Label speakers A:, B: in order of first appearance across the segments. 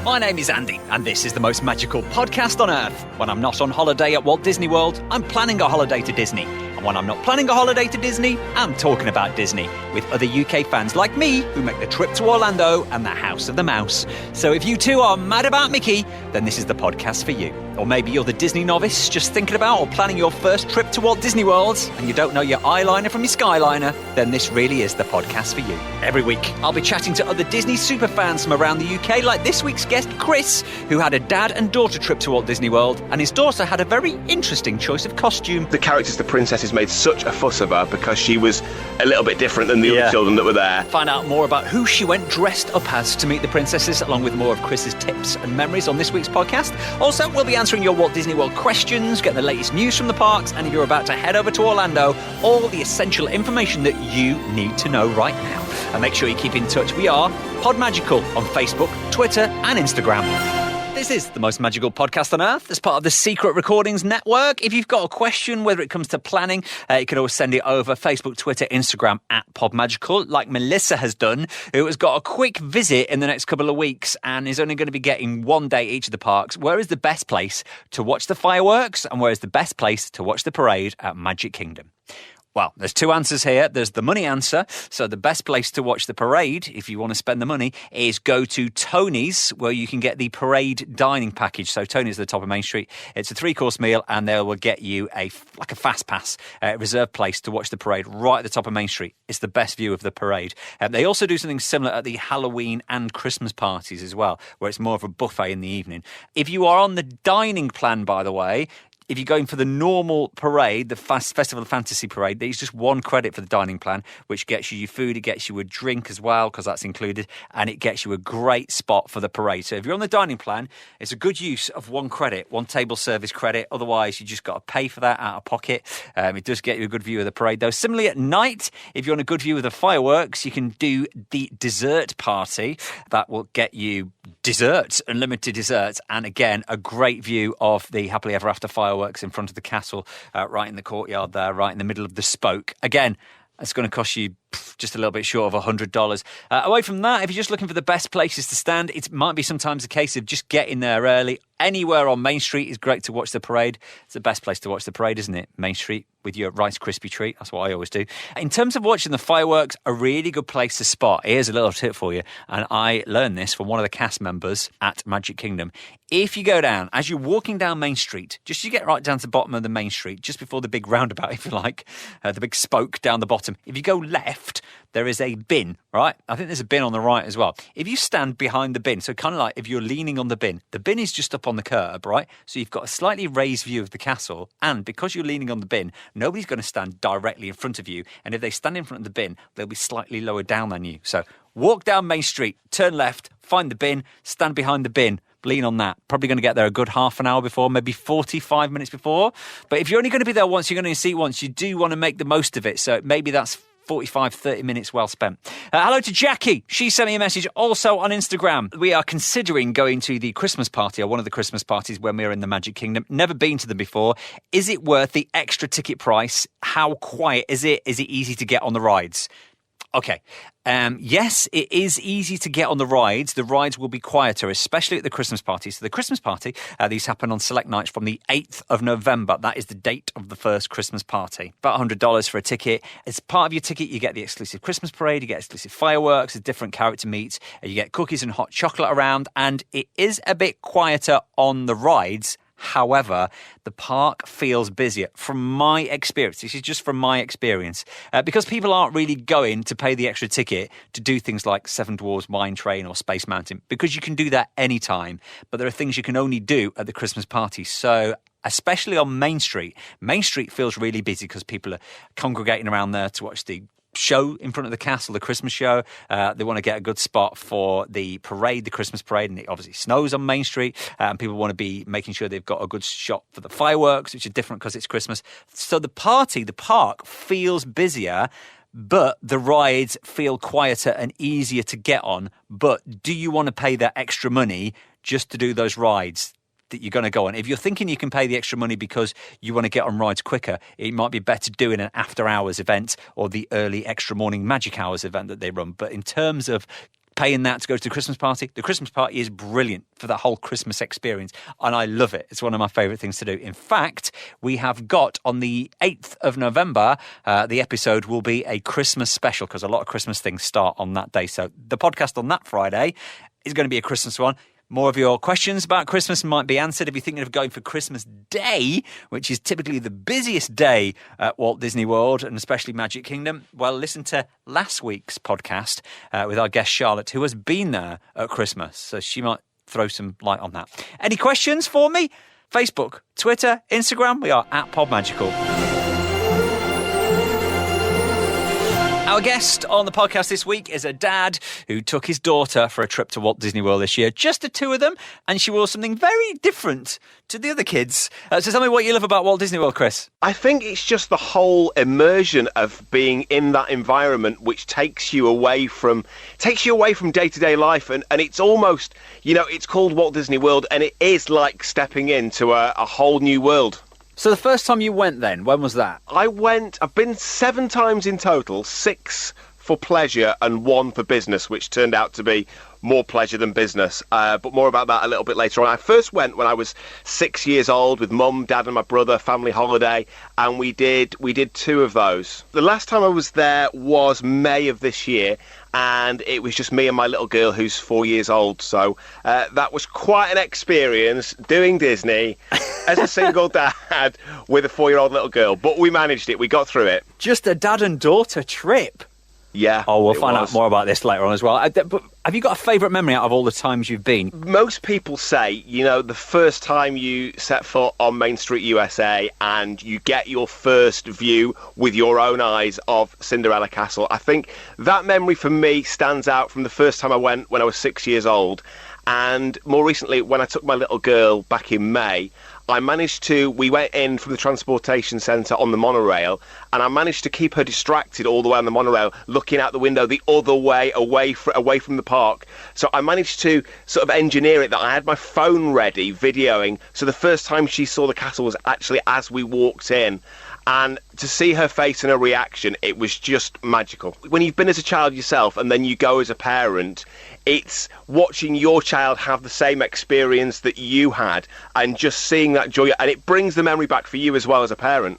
A: My name is Andy, and this is the most magical podcast on earth. When I'm not on holiday at Walt Disney World, I'm planning a holiday to Disney. And when I'm not planning a holiday to Disney, I'm talking about Disney with other UK fans like me who make the trip to Orlando and the House of the Mouse. So if you too are mad about Mickey, then this is the podcast for you. Or maybe you're the Disney novice just thinking about or planning your first trip to Walt Disney World and you don't know your eyeliner from your skyliner, then this really is the podcast for you. Every week, I'll be chatting to other Disney superfans from around the UK, like this week's guest, Chris, who had a dad and daughter trip to Walt Disney World, and his daughter had a very interesting choice of costume.
B: The characters, the princesses, made such a fuss of her because she was a little bit different than the other children that were there.
A: Find out more about who she went dressed up as to meet the princesses, along with more of Chris's tips and memories on this week's podcast. Also, we'll be answering your Walt Disney World questions, getting the latest news from the parks, and if you're about to head over to Orlando, all the essential information that you need to know right now. And make sure you keep in touch. We are Podmagical on Facebook, Twitter, and Instagram. This is the most magical podcast on earth as part of the Secret Recordings Network. If you've got a question, whether it comes to planning, you can always send it over Facebook, Twitter, Instagram at Podmagical, like Melissa has done, who has got a quick visit in the next couple of weeks and is only going to be getting one day each of the parks. Where is the best place to watch the fireworks and where is the best place to watch the parade at Magic Kingdom? Well, there's two answers here. There's the money answer. So the best place to watch the parade, if you want to spend the money, is go to Tony's, where you can get the parade dining package. So Tony's at the top of Main Street. It's a 3-course meal, and they will get you a fast pass, reserved place to watch the parade right at the top of Main Street. It's the best view of the parade. They also do something similar at the Halloween and Christmas parties as well, where it's more of a buffet in the evening. If you are on the dining plan, by the way, if you're going for the normal parade, the Festival of Fantasy parade, there's just one credit for the dining plan, which gets you your food, it gets you a drink as well, because that's included, and it gets you a great spot for the parade. So if you're on the dining plan, it's a good use of one credit, one table service credit. Otherwise, you just got to pay for that out of pocket. It does get you a good view of the parade, though. Similarly, at night, if you want a good view of the fireworks, you can do the dessert party. That will get you desserts, unlimited desserts, and again, a great view of the Happily Ever After fireworks in front of the castle, right in the courtyard there, right in the middle of the spoke. Again, it's going to cost you just a little bit short of $100. Away from that, if you're just looking for the best places to stand, it might be sometimes a case of just getting there early. Anywhere on Main Street is great to watch the parade. It's the best place to watch the parade, isn't it? Main Street with your Rice Krispie treat. That's what I always do. In terms of watching the fireworks, a really good place to spot. Here's a little tip for you. And I learned this from one of the cast members at Magic Kingdom. If you go down, as you're walking down Main Street, just you get right down to the bottom of the Main Street, just before the big roundabout, if you like, the big spoke down the bottom. If you go left, there is a bin, right? I think there's a bin on the right as well. If you stand behind the bin, so kind of like if you're leaning on the bin is just up on the curb, right? So you've got a slightly raised view of the castle, and because you're leaning on the bin, nobody's going to stand directly in front of you, and if they stand in front of the bin, they'll be slightly lower down than you. So walk down Main Street, turn left, find the bin, stand behind the bin, lean on that. Probably going to get there a good half an hour before, maybe 45 minutes before. But if you're only going to be there once, you're going to see it once, you do want to make the most of it. So maybe that's 45, 30 minutes well spent. Hello to Jackie. She sent me a message also on Instagram. We are considering going to the Christmas party, or one of the Christmas parties when we're in the Magic Kingdom. Never been to them before. Is it worth the extra ticket price? How quiet is it? Is it easy to get on the rides? Okay. Yes, it is easy to get on the rides. The rides will be quieter, especially at the Christmas party. So the Christmas party, these happen on select nights from the 8th of November. That is the date of the first Christmas party. About $100 for a ticket. As part of your ticket, you get the exclusive Christmas parade, you get exclusive fireworks, a different character meets, you get cookies and hot chocolate around, and it is a bit quieter on the rides. However, the park feels busier from my experience. This is just from my experience. Because people aren't really going to pay the extra ticket to do things like Seven Dwarfs Mine Train or Space Mountain, because you can do that anytime. But there are things you can only do at the Christmas party. So especially on Main Street feels really busy because people are congregating around there to watch the show in front of the castle, the Christmas show. They want to get a good spot for the parade, the Christmas parade, and it obviously snows on Main Street, and people want to be making sure they've got a good shot for the fireworks, which are different because it's Christmas. So the park feels busier, but the rides feel quieter and easier to get on. But do you want to pay that extra money just to do those rides that you're going to go on? If you're thinking you can pay the extra money because you want to get on rides quicker, it might be better doing an after hours event or the early extra morning magic hours event that they run. But in terms of paying that to go to the Christmas party. The Christmas party is brilliant for the whole Christmas experience, and I love it. It's one of my favourite things to do. In fact, we have got on the 8th of November, the episode will be a Christmas special because a lot of Christmas things start on that day. So the podcast on that Friday is going to be a Christmas one. More of your questions about Christmas might be answered if you're thinking of going for Christmas Day, which is typically the busiest day at Walt Disney World and especially Magic Kingdom. Well, listen to last week's podcast with our guest Charlotte, who has been there at Christmas. So she might throw some light on that. Any questions for me? Facebook, Twitter, Instagram, we are at PodMagical. Our guest on the podcast this week is a dad who took his daughter for a trip to Walt Disney World this year. Just the two of them, and she wore something very different to the other kids. So tell me what you love about Walt Disney World, Chris.
B: I think it's just the whole immersion of being in that environment, which takes you away from day-to-day life, and it's almost, it's called Walt Disney World, and it is like stepping into a whole new world.
A: So the first time you went then, when was that?
B: I've been 7 times in total, 6 for pleasure and 1 for business, which turned out to be more pleasure than business. But more about that a little bit later on. I first went when I was 6 years old with mum, dad and my brother, family holiday, and we did 2 of those. The last time I was there was May of this year, and it was just me and my little girl who's 4 years old. So that was quite an experience doing Disney as a single dad with a 4-year-old little girl. But we managed it. We got through it.
A: Just a dad and daughter trip.
B: Yeah.
A: Oh, we'll find out more about this later on as well. But have you got a favourite memory out of all the times you've been?
B: Most people say, the first time you set foot on Main Street USA and you get your first view with your own eyes of Cinderella Castle. I think that memory for me stands out from the first time I went when I was 6 years old. And more recently, when I took my little girl back in May, we went in from the transportation centre on the monorail, and I managed to keep her distracted all the way on the monorail, looking out the window the other way, away from the park. So I managed to sort of engineer it that I had my phone ready, videoing. So the first time she saw the castle was actually as we walked in. And to see her face and her reaction, it was just magical. When you've been as a child yourself and then you go as a parent, it's watching your child have the same experience that you had and just seeing that joy. And it brings the memory back for you as well as a parent.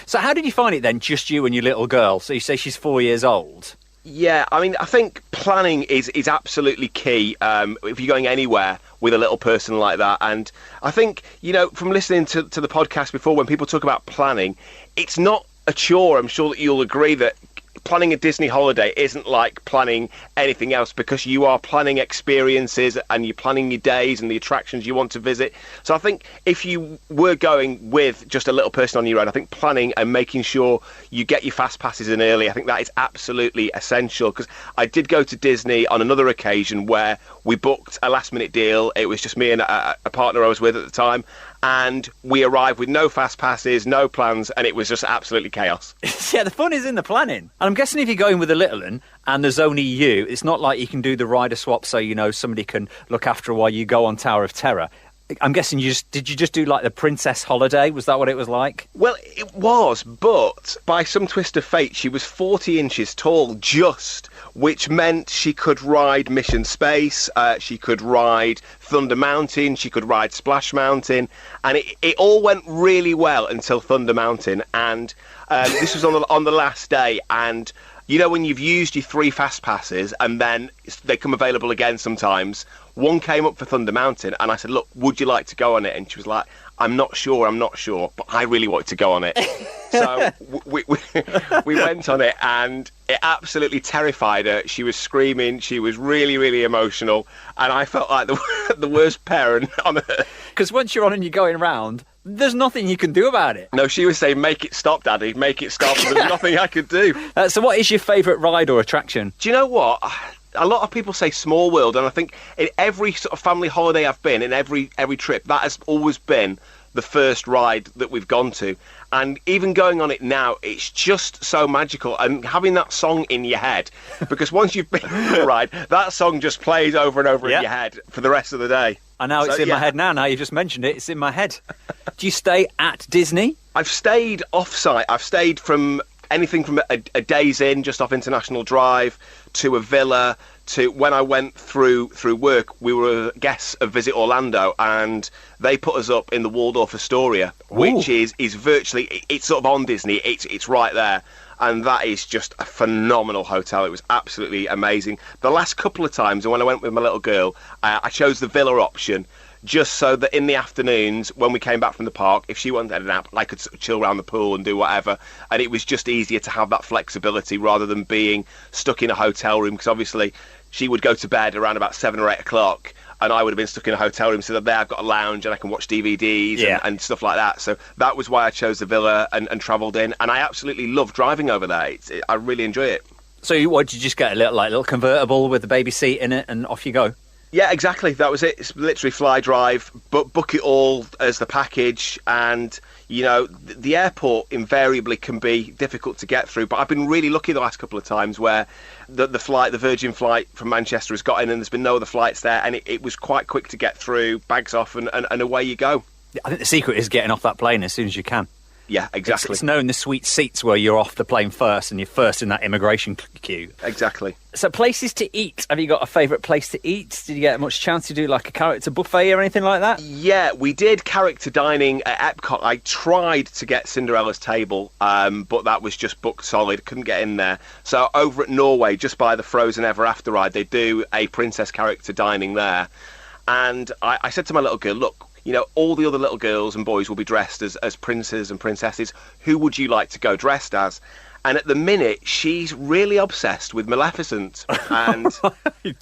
A: So how did you find it then, just you and your little girl? So you say she's 4 years old.
B: Yeah, I think planning is absolutely key if you're going anywhere with a little person like that. And I think, from listening to the podcast before, when people talk about planning, it's not a chore. I'm sure that you'll agree that planning a Disney holiday isn't like planning anything else, because you are planning experiences and you're planning your days and the attractions you want to visit. So I think if you were going with just a little person on your own, I think planning and making sure you get your fast passes in early, I think that is absolutely essential. Because I did go to Disney on another occasion where we booked a last minute deal. It was just me and a partner I was with at the time, and we arrived with no fast passes, no plans, and it was just absolutely chaos.
A: Yeah, the fun is in the planning. And I'm guessing if you're going with a little one and there's only you, it's not like you can do the rider swap so somebody can look after her while you go on Tower of Terror. I'm guessing did you just do like the princess holiday? Was that what it was like?
B: Well, it was, but by some twist of fate, she was 40 inches tall just, which meant she could ride Mission Space, she could ride Thunder Mountain, she could ride Splash Mountain, and it all went really well until Thunder Mountain, and this was on the last day, and when you've used your 3 fast passes and then they come available again sometimes, one came up for Thunder Mountain and I said, look, would you like to go on it? And she was like, I'm not sure, but I really want to go on it. So we went on it, and it absolutely terrified her. She was screaming, she was really, really emotional, and I felt like the worst parent on earth.
A: Because once you're on and you're going around, there's nothing you can do about it.
B: No, she was saying, make it stop, Daddy, make it stop. There's nothing I could do.
A: So what is your favourite ride or attraction?
B: Do you know what? A lot of people say Small World, and I think in every sort of family holiday I've been, in every trip, that has always been the first ride that we've gone to. And even going on it now, it's just so magical, and having that song in your head, because once you've been on the ride, that song just plays over and over in your head for the rest of the day.
A: And now it's in my head now you've just mentioned it, it's in my head. Do you stay at Disney?
B: I've stayed off-site. I've stayed from anything from a Days Inn just off International Drive to a villa to when I went through work, we were guests of Visit Orlando, and they put us up in the Waldorf Astoria, which is virtually, it's sort of on Disney, it's right there. And that is just a phenomenal hotel. It was absolutely amazing. The last couple of times, and when I went with my little girl, I chose the villa option, just so that in the afternoons, when we came back from the park, if she wanted a nap, I could sort of chill around the pool and do whatever. And it was just easier to have that flexibility rather than being stuck in a hotel room, because obviously she would go to bed around about 7 or 8 o'clock, and I would have been stuck in a hotel room, so that there I've got a lounge and I can watch DVDs and stuff like that. So that was why I chose the villa and travelled in, and I absolutely love driving over there. I really enjoy it.
A: So what, did you just get a little convertible with the baby seat in it and off you go?
B: Yeah, exactly. That was it. It's literally FlyDrive, but book it all as the package. And, you know, the airport invariably can be difficult to get through. But I've been really lucky the last couple of times where the Virgin flight from Manchester has got in and there's been no other flights there. And it was quite quick to get through, bags off and away you go.
A: I think the secret is getting off that plane as soon as you can.
B: Yeah, exactly.
A: It's known the sweet seats where you're off the plane first and you're first in that immigration queue.
B: Exactly.
A: So places to eat. Have you got a favourite place to eat? Did you get much chance to do like a character buffet or anything like that?
B: Yeah, we did character dining at Epcot. I tried to get Cinderella's table, but that was just booked solid. Couldn't get in there. So over at Norway, just by the Frozen Ever After ride, they do a princess character dining there. And I said to my little girl, look, you know, all the other little girls and boys will be dressed as princes and princesses. Who would you like to go dressed as? And at the minute, she's really obsessed with Maleficent. And
A: Right.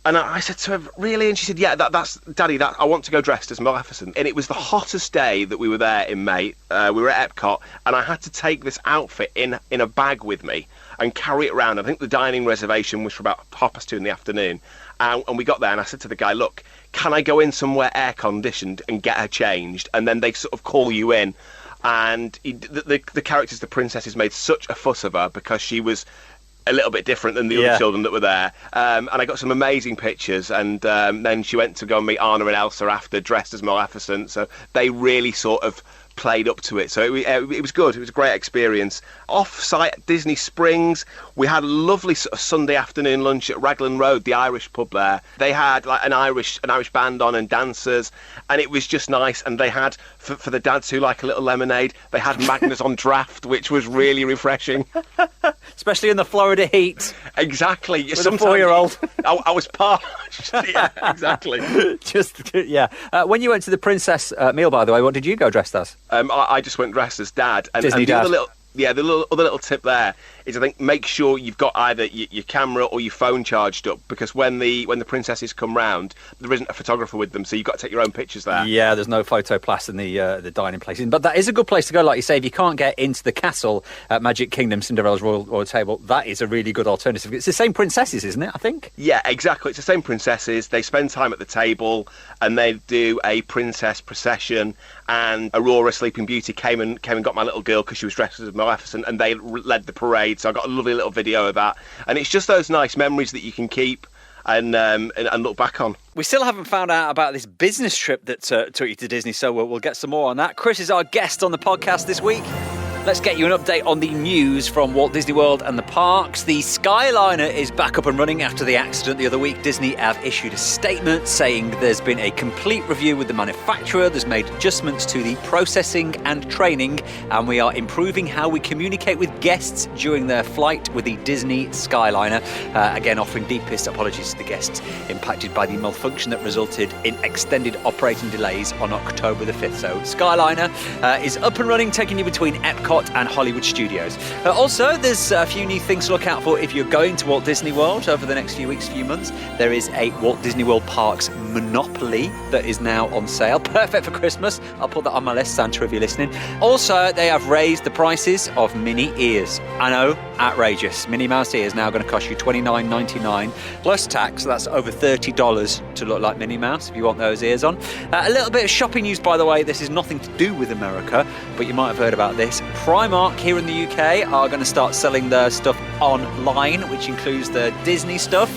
B: and I said to her, really? And she said, yeah, that's Daddy, I want to go dressed as Maleficent. And it was the hottest day that we were there in May. We were at Epcot, and I had to take this outfit in a bag with me and carry it around. I think the dining reservation was for about 2:30 in the afternoon. And we got there, and I said to the guy, look, can I go in somewhere air-conditioned and get her changed? And then they sort of call you in. And the characters, the princesses, made such a fuss of her because she was a little bit different than the other children that were there. And I got some amazing pictures. And then she went to go and meet Anna and Elsa after, dressed as Maleficent. So they really sort of played up to it. So it was good. It was a great experience. Off-site at Disney Springs, we had a lovely sort of Sunday afternoon lunch at Raglan Road, the Irish pub there. They had like an Irish band on and dancers, and it was just nice. And they had, for the dads who like a little lemonade, they had Magners on draft, which was really refreshing.
A: Especially in the Florida heat.
B: Exactly.
A: With a 4-year-old.
B: I was parched. Yeah, exactly.
A: When you went to the princess meal, by the way, what did you go dressed as?
B: I just went dressed as Dad. And
A: Disney Dad.
B: The other little tip there is, I think, make sure you've got either your camera or your phone charged up, because when the princesses come round, there isn't a photographer with them, so you've got to take your own pictures there. Yeah,
A: there's no photoplast in the dining places. But that is a good place to go, like you say. If you can't get into the castle at Magic Kingdom, Cinderella's Royal Table, that is a really good alternative. It's the same princesses, isn't it, I think?
B: Yeah, exactly. It's the same princesses. They spend time at the table, and they do a princess procession. And Aurora, Sleeping Beauty, came and got my little girl because she was dressed as Maleficent, and they led the parade. So I got a lovely little video of that. And it's just those nice memories that you can keep and look back on.
A: We still haven't found out about this business trip that took you to Disney, so we'll get some more on that. Chris is our guest on the podcast this week. Let's get you an update on the news from Walt Disney World and the parks. The Skyliner is back up and running after the accident the other week. Disney have issued a statement saying there's been a complete review with the manufacturer. There's made adjustments to the processing and training, and we are improving how we communicate with guests during their flight with the Disney Skyliner. Again, offering deepest apologies to the guests impacted by the malfunction that resulted in extended operating delays on October the 5th. So Skyliner is up and running, taking you between Epcot and Hollywood Studios. Also, there's a few new things to look out for if you're going to Walt Disney World over the next few weeks, few months. There is a Walt Disney World Parks Monopoly that is now on sale. Perfect for Christmas. I'll put that on my list, Santa, if you're listening. Also, they have raised the prices of Minnie ears. I know, outrageous. Minnie Mouse ears now going to cost you $29.99 plus tax. So that's over $30 to look like Minnie Mouse if you want those ears on. A little bit of shopping news, by the way. This is nothing to do with America, but you might have heard about this. Primark here in the UK are going to start selling their stuff online, which includes the Disney stuff.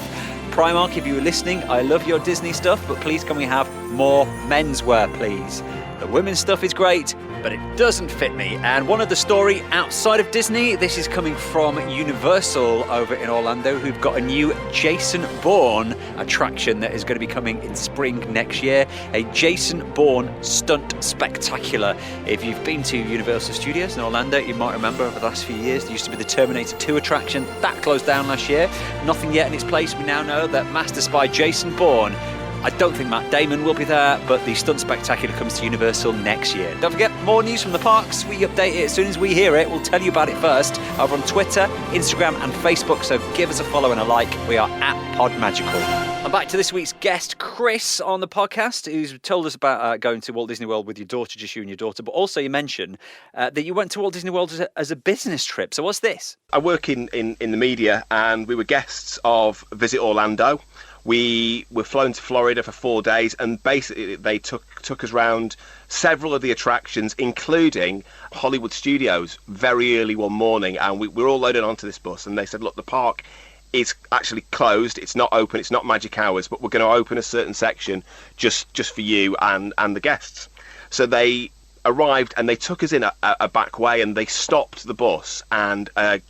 A: Primark, if you were listening, I love your Disney stuff, but please can we have more menswear, please? The women's stuff is great, but it doesn't fit me. And one other story outside of Disney, this is coming from Universal over in Orlando, who've got a new Jason Bourne attraction that is going to be coming in spring next year. A Jason Bourne stunt spectacular. If you've been to Universal Studios in Orlando, you might remember over the last few years, there used to be the Terminator 2 attraction. That closed down last year. Nothing yet in its place. We now know that Master Spy Jason Bourne, I don't think Matt Damon will be there, but the Stunt Spectacular comes to Universal next year. Don't forget, more news from the parks. We update it as soon as we hear it. We'll tell you about it first over on Twitter, Instagram and Facebook, so give us a follow and a like. We are at PodMagical. And back to this week's guest, Chris, on the podcast, who's told us about going to Walt Disney World with your daughter, just you and your daughter, but also you mentioned that you went to Walt Disney World as a business trip. So what's this?
B: I work in the media, and we were guests of Visit Orlando. We were flown to Florida for 4 days, and basically they took us round several of the attractions, including Hollywood Studios, very early one morning. And we were all loaded onto this bus, and they said, look, the park is actually closed. It's not open. It's not magic hours, but we're going to open a certain section just for you and the guests. So they arrived, and they took us in a back way, and they stopped the bus, and a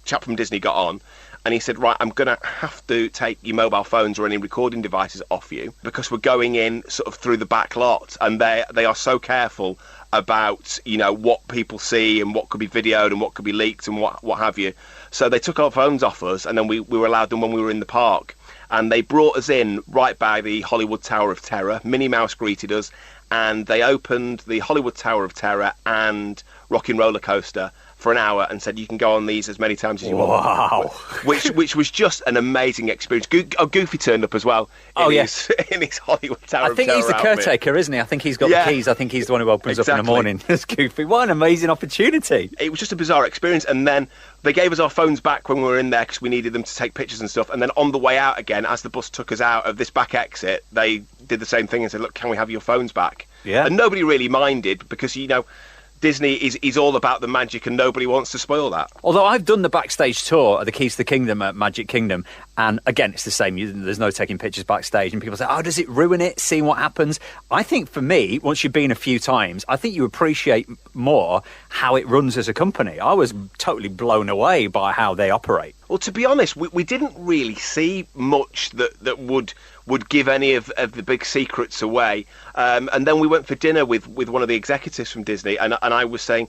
B: chap from Disney got on. And he said, right, I'm going to have to take your mobile phones or any recording devices off you because we're going in sort of through the back lot. And they are so careful about, what people see and what could be videoed and what could be leaked and what have you. So they took our phones off us, and then we were allowed them when we were in the park. And they brought us in right by the Hollywood Tower of Terror. Minnie Mouse greeted us, and they opened the Hollywood Tower of Terror and Rockin' Roller Coaster for an hour and said you can go on these as many times as you want.
A: Wow.
B: Which was just an amazing experience. Goofy turned up as well in his Hollywood Tower of Terror.
A: I think he's the caretaker, isn't he? I think he's got the keys. I think he's the one who opens up in the morning. It's Goofy. What an amazing opportunity.
B: It was just a bizarre experience. And then they gave us our phones back when we were in there because we needed them to take pictures and stuff. And then on the way out again, as the bus took us out of this back exit, they did the same thing and said, look, can we have your phones back?
A: Yeah.
B: And nobody really minded because, Disney is all about the magic, and nobody wants to spoil that.
A: Although I've done the backstage tour of the Keys to the Kingdom at Magic Kingdom, and again, it's the same. There's no taking pictures backstage, and people say, oh, does it ruin it, seeing what happens? I think for me, once you've been a few times, I think you appreciate more how it runs as a company. I was totally blown away by how they operate.
B: Well, to be honest, we didn't really see much that would give any of the big secrets away. And then we went for dinner with one of the executives from Disney, and I was saying,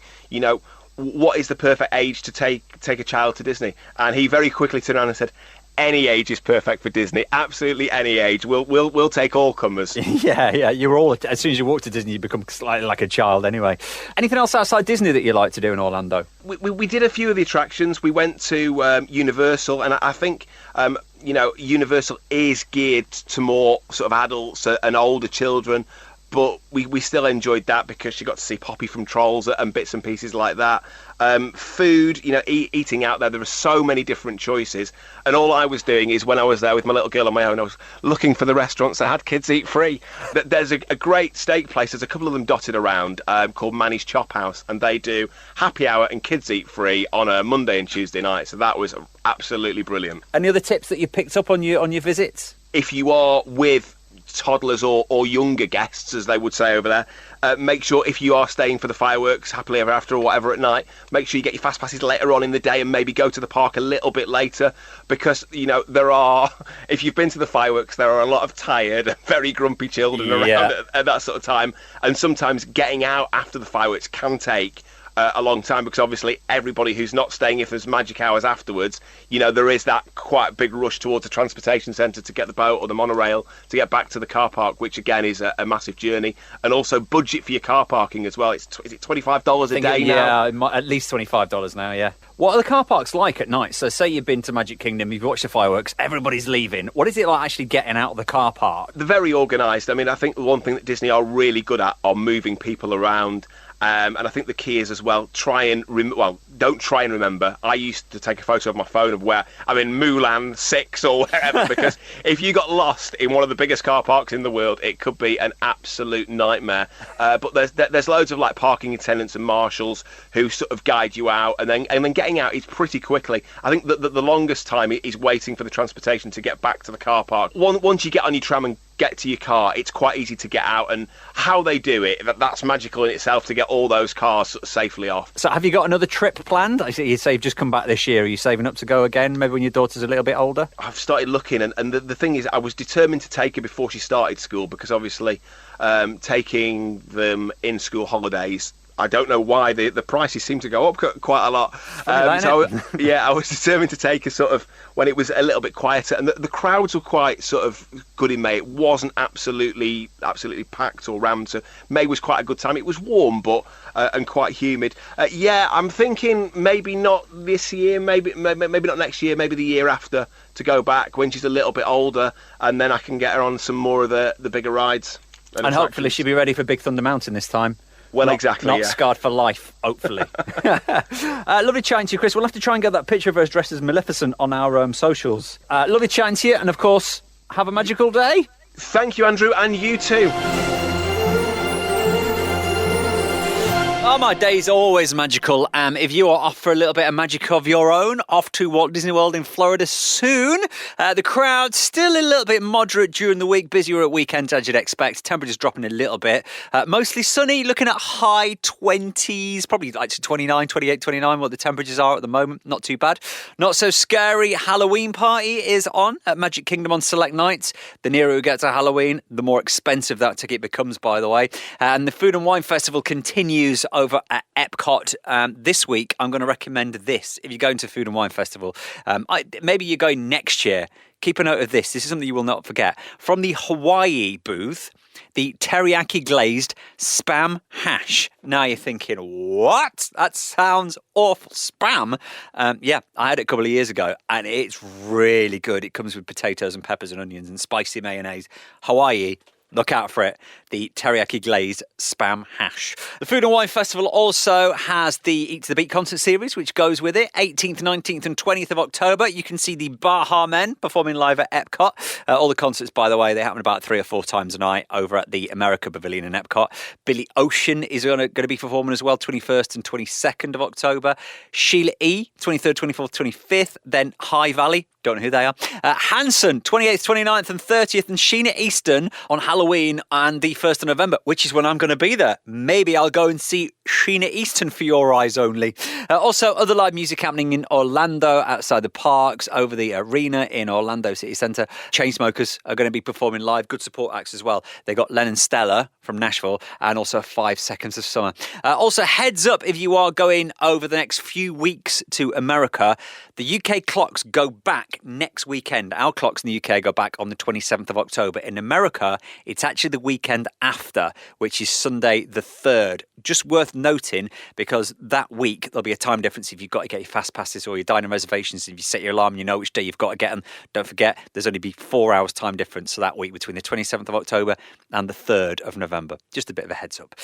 B: what is the perfect age to take a child to Disney? And he very quickly turned around and said, any age is perfect for Disney. Absolutely any age. We'll take all comers.
A: Yeah. You're all, as soon as you walk to Disney, you become slightly like a child anyway. Anything else outside Disney that you like to do in Orlando?
B: We did a few of the attractions. We went to Universal, and I think Universal is geared to more sort of adults and older children. But we still enjoyed that because you got to see Poppy from Trolls and bits and pieces like that. Food, eating out there are so many different choices. And all I was doing is when I was there with my little girl on my own, I was looking for the restaurants that had kids eat free. There's a great steak place. There's a couple of them dotted around called Manny's Chop House, and they do happy hour and kids eat free on a Monday and Tuesday night. So that was absolutely brilliant.
A: Any other tips that you picked up on your visits?
B: If you are with toddlers or younger guests, as they would say over there, make sure if you are staying for the fireworks happily ever after or whatever at night, make sure you get your fast passes later on in the day and maybe go to the park a little bit later because if you've been to the fireworks, there are a lot of tired, very grumpy children around at that sort of time, and sometimes getting out after the fireworks can take a long time because obviously everybody who's not staying, if there's magic hours afterwards, there is that quite big rush towards the transportation centre to get the boat or the monorail to get back to the car park, which again is a massive journey. And also budget for your car parking as well. Is it $25 a day now?
A: Yeah, at least $25 now, yeah. What are the car parks like at night? So say you've been to Magic Kingdom, you've watched the fireworks, everybody's leaving. What is it like actually getting out of the car park?
B: They're very organised. I mean, I think the one thing that Disney are really good at are moving people around. And I think the key is as well, don't try and remember. I used to take a photo of my phone of where I'm in Mulan 6 or wherever, because if you got lost in one of the biggest car parks in the world, it could be an absolute nightmare. But there's loads of like parking attendants and marshals who sort of guide you out, and then getting out is pretty quickly. I think that the longest time is waiting for the transportation to get back to the car park. Once you get on your tram and get to your car, it's quite easy to get out, and how they do it, that's magical in itself to get all those cars sort of safely off.
A: So have you got another trip planned? I see you say you've just come back this year. Are you saving up to go again, maybe when your daughter's a little bit older?
B: I've started looking, and the thing is, I was determined to take her before she started school, because obviously taking them in school holidays, I don't know why the prices seem to go up quite a lot. I was determined to take her sort of when it was a little bit quieter, and the crowds were quite sort of good in May. It wasn't absolutely packed or rammed. So May was quite a good time. It was warm, but and quite humid. I'm thinking maybe not this year, maybe not next year, maybe the year after, to go back when she's a little bit older, and then I can get her on some more of the bigger rides.
A: And hopefully she'll be ready for Big Thunder Mountain this time.
B: Well,
A: Not scarred for life, hopefully. Lovely chatting to you, Chris. We'll have to try and get that picture of us dressed as Maleficent on our socials. Lovely chatting to you, and of course, have a magical day.
B: Thank you, Andrew, and you too.
A: Oh, my day's always magical. If you are off for a little bit of magic of your own, off to Walt Disney World in Florida soon. The crowd still a little bit moderate during the week, busier at weekends as you'd expect. Temperatures dropping a little bit. Mostly sunny, looking at high 20s, probably like 29, 28, 29, what the temperatures are at the moment. Not too bad. Not so scary Halloween party is on at Magic Kingdom on select nights. The nearer we get to Halloween, the more expensive that ticket becomes, by the way. And the Food and Wine Festival continues over at Epcot. This week, I'm going to recommend this. If you're going to Food and Wine Festival, maybe you're going next year, keep a note of this. This is something you will not forget. From the Hawaii booth, the teriyaki glazed Spam hash. Now you're thinking, what? That sounds awful. Spam? I had it a couple of years ago, and it's really good. It comes with potatoes and peppers and onions and spicy mayonnaise. Hawaii, look out for it. The teriyaki glazed Spam hash. The Food and Wine Festival also has the Eat to the Beat concert series, which goes with it. 18th, 19th and 20th of October. You can see the Baha Men performing live at Epcot. All the concerts, by the way, they happen about 3 or 4 times a night over at the America Pavilion in Epcot. Billy Ocean is going to be performing as well, 21st and 22nd of October. Sheila E., 23rd, 24th, 25th. Then High Valley. Don't know who they are. Hanson, 28th, 29th and 30th, and Sheena Easton on Halloween and the 1st of November, which is when I'm going to be there. Maybe I'll go and see Sheena Easton for your eyes only. Also, other live music happening in Orlando, outside the parks, over the arena in Orlando City Centre. Chainsmokers are going to be performing live. Good support acts as well. They got Lennon Stella from Nashville and also 5 Seconds of Summer. Also, heads up, if you are going over the next few weeks to America, the UK clocks go back next weekend. Our clocks in the UK go back on the 27th of October. In America, it's actually the weekend after, which is Sunday the 3rd. Just worth noting, because that week there'll be a time difference if you've got to get your fast passes or your dining reservations. If you set your alarm, you know which day you've got to get them. Don't forget, there's only be 4 hours time difference so that week between the 27th of October and the 3rd of November. Just a bit of a heads up.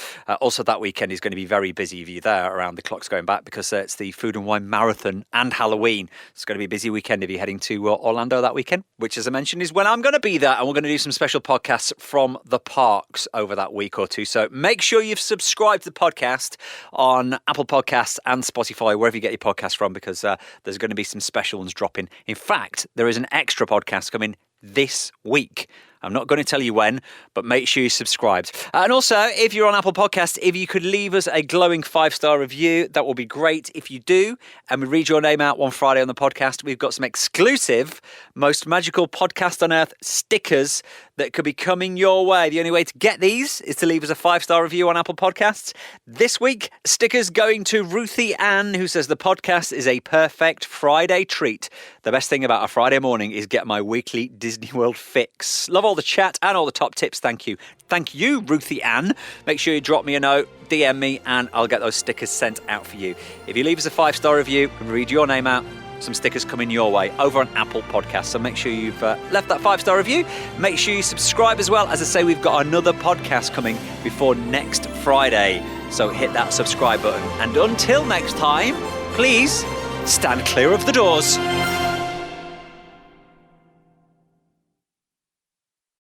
A: Also, that weekend is going to be very busy if you're there around the clocks going back, because it's the Food and Wine Marathon and Halloween. It's going to be a busy weekend if you're heading to Orlando that weekend, which, as I mentioned, is when I'm going to be there, and we're going to do some special podcasts from the parks over that week or two. So make sure you've subscribed to the podcast on Apple Podcasts and Spotify, wherever you get your podcasts from, because there's going to be some special ones dropping. In fact, there is an extra podcast coming this week. I'm not going to tell you when, but make sure you're subscribed. And also, if you're on Apple Podcasts, if you could leave us a glowing 5-star review, that will be great. If you do, and we read your name out one Friday on the podcast, we've got some exclusive Most Magical Podcast on Earth stickers that could be coming your way. The only way to get these is to leave us a 5-star review on Apple Podcasts. This week, stickers going to Ruthie Ann, who says the podcast is a perfect Friday treat. The best thing about a Friday morning is get my weekly Disney World fix. Love all the chat and all the top tips. Thank you. Thank you, Ruthie Ann. Make sure you drop me a note, DM me, and I'll get those stickers sent out for you. If you leave us a 5-star review and read your name out, some stickers coming your way over on Apple Podcasts. So make sure you've left that 5-star review. Make sure you subscribe as well. As I say, we've got another podcast coming before next Friday. So hit that subscribe button. And until next time, please stand clear of the doors.